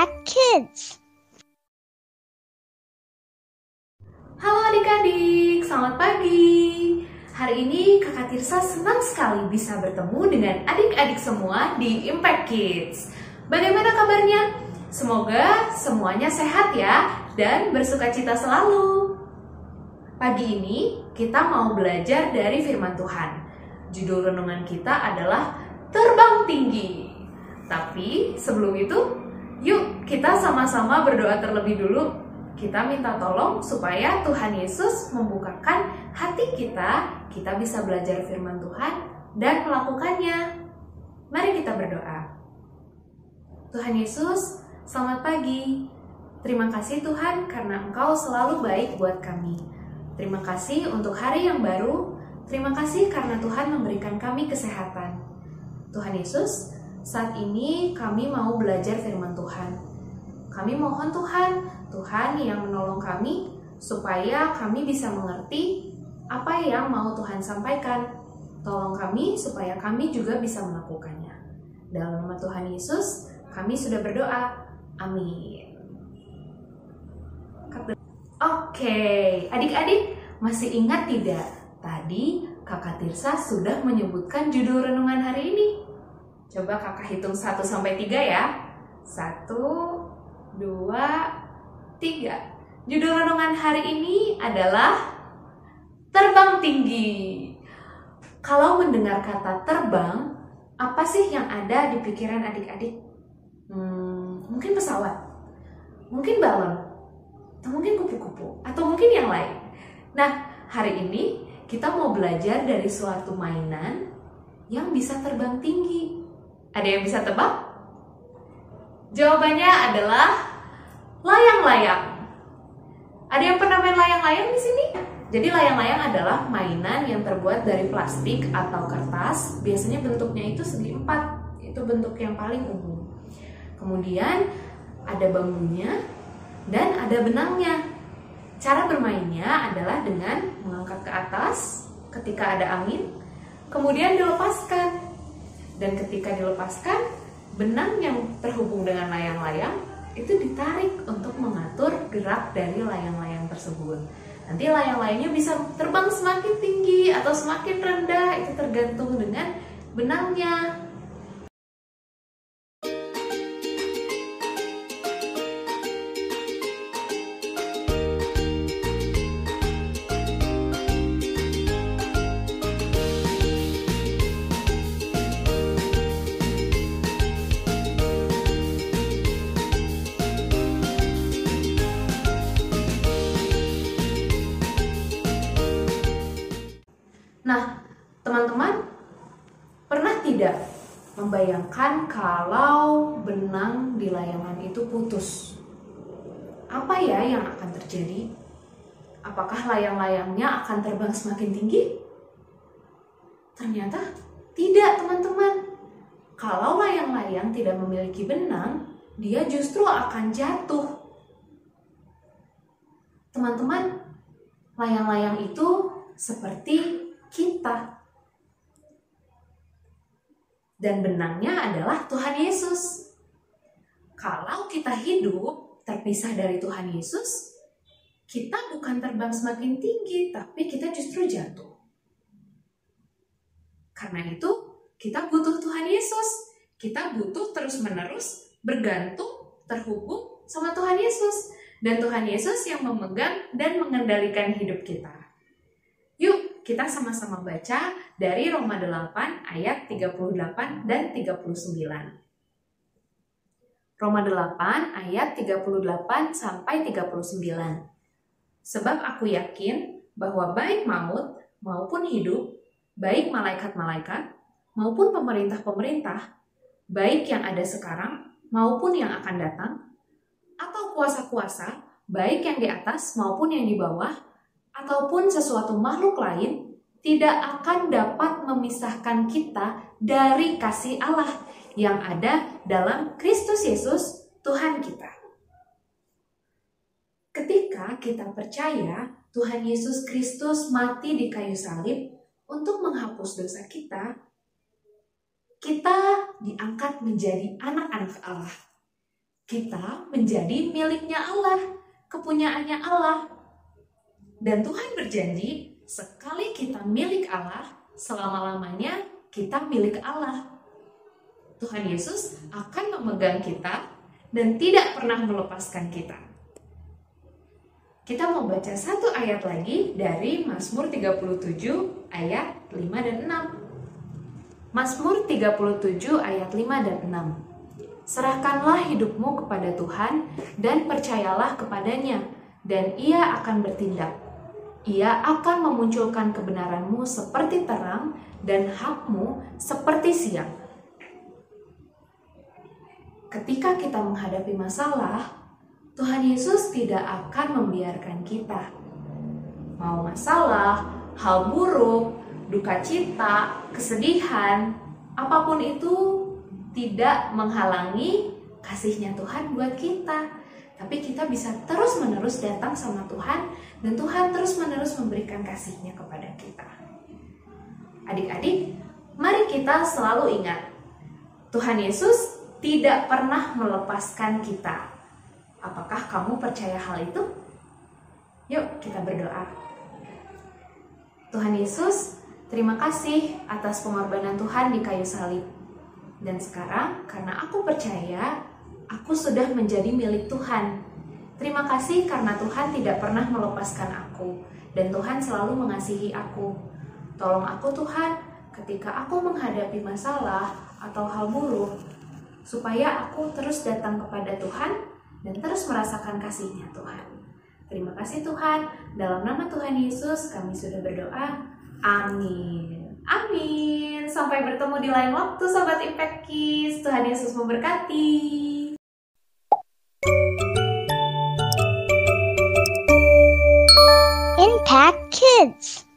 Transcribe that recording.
Impact Kids. Halo adik-adik, selamat pagi. Hari ini Kakak Tirsa senang sekali bisa bertemu dengan adik-adik semua di Impact Kids. Bagaimana kabarnya? Semoga semuanya sehat ya dan bersukacita selalu. Pagi ini kita mau belajar dari firman Tuhan. Judul renungan kita adalah Terbang Tinggi. Tapi sebelum itu, yuk kita sama-sama berdoa terlebih dulu. Kita minta tolong supaya Tuhan Yesus membukakan hati kita bisa belajar firman Tuhan dan melakukannya. Mari kita berdoa. Tuhan Yesus, selamat pagi. Terima kasih Tuhan karena Engkau selalu baik buat kami. Terima kasih untuk hari yang baru. Terima kasih karena Tuhan memberikan kami kesehatan. Tuhan Yesus, saat ini kami mau belajar firman Tuhan. Kami mohon Tuhan yang menolong kami supaya kami bisa mengerti apa yang mau Tuhan sampaikan. Tolong kami supaya kami juga bisa melakukannya. Dalam nama Tuhan Yesus, kami sudah berdoa. Amin. Oke, adik-adik masih ingat tidak? Tadi Kakak Tirsa sudah menyebutkan judul renungan hari ini. Coba kakak hitung 1-3 ya. 1, 2, 3. Judul renungan hari ini adalah Terbang Tinggi. Kalau mendengar kata terbang, apa sih yang ada di pikiran adik-adik? Mungkin pesawat, mungkin balon, atau mungkin kupu-kupu, atau mungkin yang lain. Nah, hari ini kita mau belajar dari suatu mainan yang bisa terbang tinggi. Ada yang bisa tebak? Jawabannya adalah layang-layang. Ada yang pernah main layang-layang di sini? Jadi layang-layang adalah mainan yang terbuat dari plastik atau kertas. Biasanya bentuknya itu segi 4. Itu bentuk yang paling umum. Kemudian ada bambunya dan ada benangnya. Cara bermainnya adalah dengan mengangkat ke atas ketika ada angin, kemudian dilepaskan. Dan ketika dilepaskan, benang yang terhubung dengan layang-layang itu ditarik untuk mengatur gerak dari layang-layang tersebut. Nanti layang-layangnya bisa terbang semakin tinggi atau semakin rendah, itu tergantung dengan benangnya. Nah, teman-teman, pernah tidak membayangkan kalau benang di layangan itu putus? Apa ya yang akan terjadi? Apakah layang-layangnya akan terbang semakin tinggi? Ternyata tidak, teman-teman. Kalau layang-layang tidak memiliki benang, dia justru akan jatuh. Teman-teman, layang-layang itu seperti kita. Dan benangnya adalah Tuhan Yesus. Kalau kita hidup terpisah dari Tuhan Yesus, kita bukan terbang semakin tinggi, tapi kita justru jatuh. Karena itu, kita butuh Tuhan Yesus. Kita butuh terus-menerus bergantung, terhubung sama Tuhan Yesus. Dan Tuhan Yesus yang memegang dan mengendalikan hidup kita. Yuk, kita sama-sama baca dari Roma 8 ayat 38 dan 39. Roma 8 ayat 38 sampai 39. Sebab aku yakin bahwa baik maut maupun hidup, baik malaikat-malaikat maupun pemerintah-pemerintah, baik yang ada sekarang maupun yang akan datang, atau kuasa-kuasa, baik yang di atas maupun yang di bawah, ataupun sesuatu makhluk lain, tidak akan dapat memisahkan kita dari kasih Allah yang ada dalam Kristus Yesus, Tuhan kita. Ketika kita percaya Tuhan Yesus Kristus mati di kayu salib untuk menghapus dosa kita, kita diangkat menjadi anak-anak Allah. Kita menjadi miliknya Allah, kepunyaannya Allah. Dan Tuhan berjanji, sekali kita milik Allah, selama-lamanya kita milik Allah. Tuhan Yesus akan memegang kita dan tidak pernah melepaskan kita. Kita mau baca satu ayat lagi dari Mazmur 37 ayat 5 dan 6. Mazmur 37 ayat 5 dan 6. Serahkanlah hidupmu kepada Tuhan dan percayalah kepadanya, dan Ia akan bertindak. Ia akan memunculkan kebenaranmu seperti terang dan hakmu seperti siang. Ketika kita menghadapi masalah, Tuhan Yesus tidak akan membiarkan kita. Mau masalah, hal buruk, duka cita, kesedihan, apapun itu tidak menghalangi kasihnya Tuhan buat kita. Tapi kita bisa terus-menerus datang sama Tuhan, dan Tuhan terus-menerus memberikan kasihnya kepada kita. Adik-adik, mari kita selalu ingat, Tuhan Yesus tidak pernah melepaskan kita. Apakah kamu percaya hal itu? Yuk kita berdoa. Tuhan Yesus, terima kasih atas pengorbanan Tuhan di kayu salib. Dan sekarang karena aku percaya, aku sudah menjadi milik Tuhan. Terima kasih karena Tuhan tidak pernah melepaskan aku, dan Tuhan selalu mengasihi aku. Tolong aku Tuhan, ketika aku menghadapi masalah atau hal buruk, supaya aku terus datang kepada Tuhan dan terus merasakan kasih-Nya Tuhan. Terima kasih Tuhan, dalam nama Tuhan Yesus kami sudah berdoa. Amin. Amin. Sampai bertemu di lain waktu Sobat Impact Kids. Tuhan Yesus memberkati. Impact Kids.